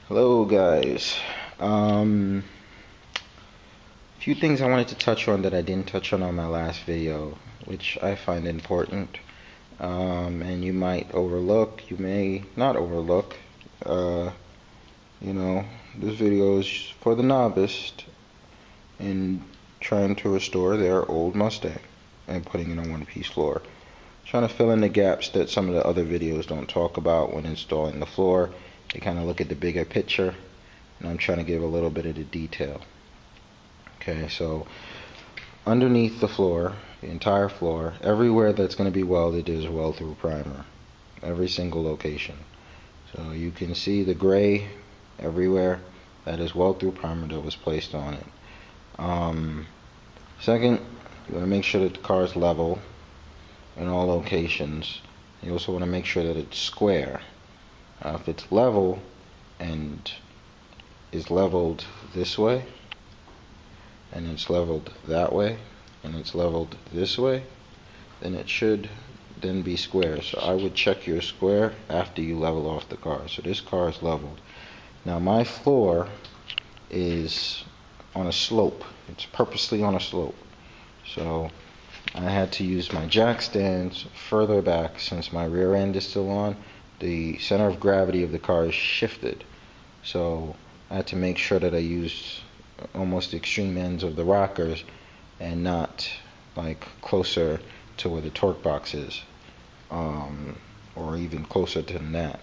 Hello guys. Few things I wanted to touch on that I didn't touch on my last video, which I find important, and you might overlook, you may not overlook. This video is for the novice in trying to restore their old Mustang and putting it on one-piece floor. Trying to fill in the gaps that some of the other videos don't talk about when installing the floor. They kind of look at the bigger picture, and I'm trying to give a little bit of the detail. Okay, so underneath the floor, the entire floor, everywhere that's going to be welded is weld-through primer. Every single location. So you can see the gray everywhere. That is weld-through primer that was placed on it. Second, you want to make sure that the car is level in all locations. You also want to make sure that it's square. If it's level and is leveled this way, and it's leveled that way, and it's leveled this way, then it should then be square. So I would check your square after you level off the car. So this car is leveled. Now my floor is on a slope. It's purposely on a slope. So I had to use my jack stands further back. Since my rear end is still on, the center of gravity of the car is shifted. So I had to make sure that I used almost extreme ends of the rockers and not like closer to where the torque box is, or even closer than that.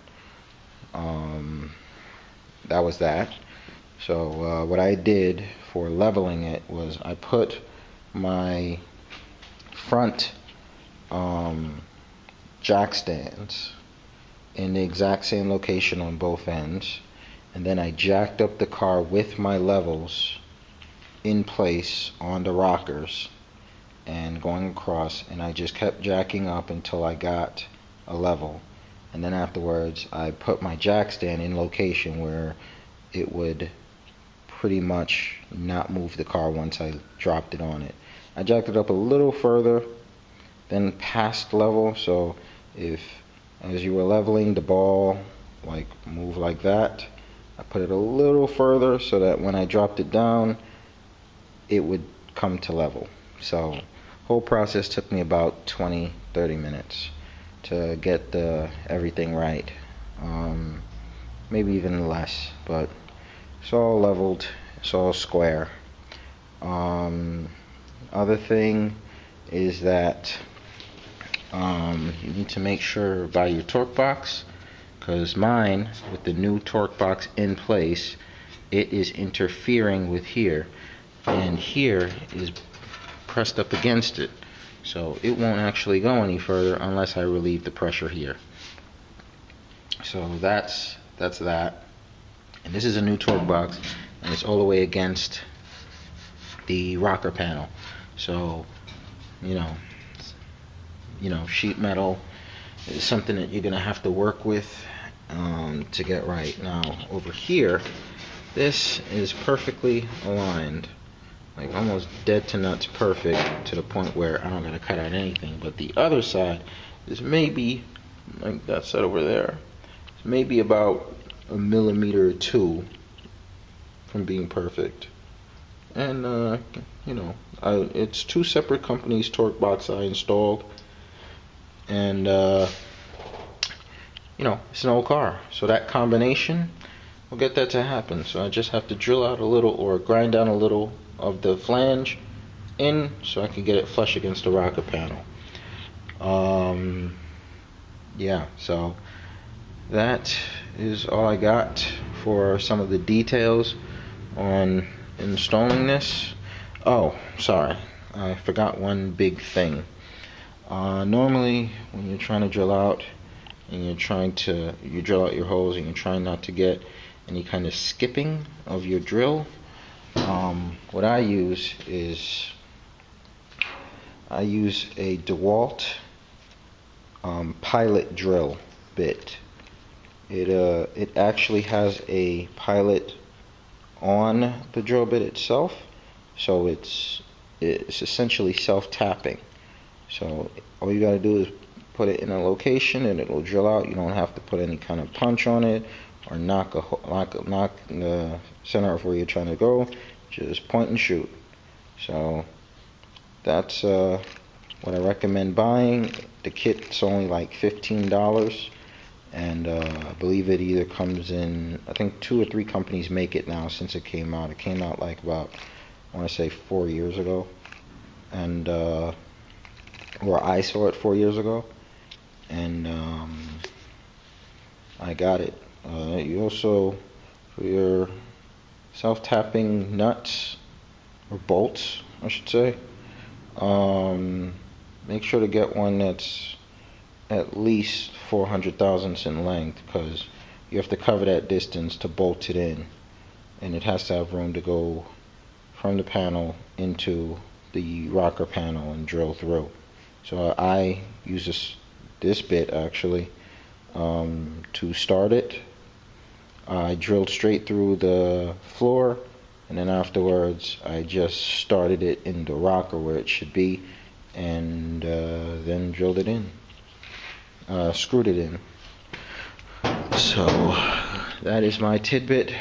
That was that. So what I did for leveling it was I put my front jack stands in the exact same location on both ends, and then I jacked up the car with my levels in place on the rockers and going across, and I just kept jacking up until I got a level, and then afterwards I put my jack stand in location where it would pretty much not move the car once I dropped it on it. I jacked it up a little further than past level, so if as you were leveling the ball like move like that, I put it a little further so that when I dropped it down it would come to level. So whole process took me about 20-30 minutes to get everything right, maybe even less, but it's all leveled, it's all square. Other thing is that you need to make sure by your torque box, because mine, with the new torque box in place, it is interfering with here, and here is pressed up against it, so it won't actually go any further unless I relieve the pressure here. So that's that. And this is a new torque box, and it's all the way against the rocker panel. So sheet metal is something that you're gonna have to work with to get right. Now over here, this is perfectly aligned, like almost dead to nuts perfect, to the point where I don't gotta cut out anything. But the other side is maybe like that side over there. It's maybe about a millimeter or two from being perfect. And it's two separate companies' torque box I installed, and it's an old car, so that combination will get that to happen. So I just have to drill out a little or grind down a little of the flange in so I can get it flush against the rocker panel. Yeah, so that is all I got for some of the details on installing this. Oh, sorry, I forgot one big thing. Normally when you're trying to drill out and you drill out your holes and you're trying not to get any kind of skipping of your drill, what I use is a DeWalt pilot drill bit. It actually has a pilot on the drill bit itself, so it's essentially self-tapping. So all you gotta do is put it in a location and it'll drill out. You don't have to put any kind of punch on it or knock the center of where you're trying to go. Just point and shoot. So that's what I recommend buying. The kit's only like $15, and I believe it either comes in, I think 2 or 3 companies make it now since it came out. It came out like about, I want to say 4 years ago, and or I saw it 4 years ago, and I got it. You also, for your self-tapping nuts, or bolts I should say, make sure to get one that's at least 400 thousandths in length, because you have to cover that distance to bolt it in, and it has to have room to go from the panel into the rocker panel and drill through. So I use this bit actually to start it. I drilled straight through the floor, and then afterwards I just started it in the rocker where it should be, and then drilled it in, screwed it in. So that is my tidbit.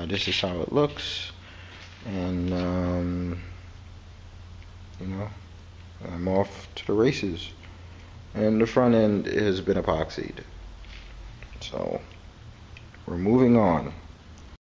This is how it looks, and I'm off to the races. And the front end has been epoxied, so we're moving on.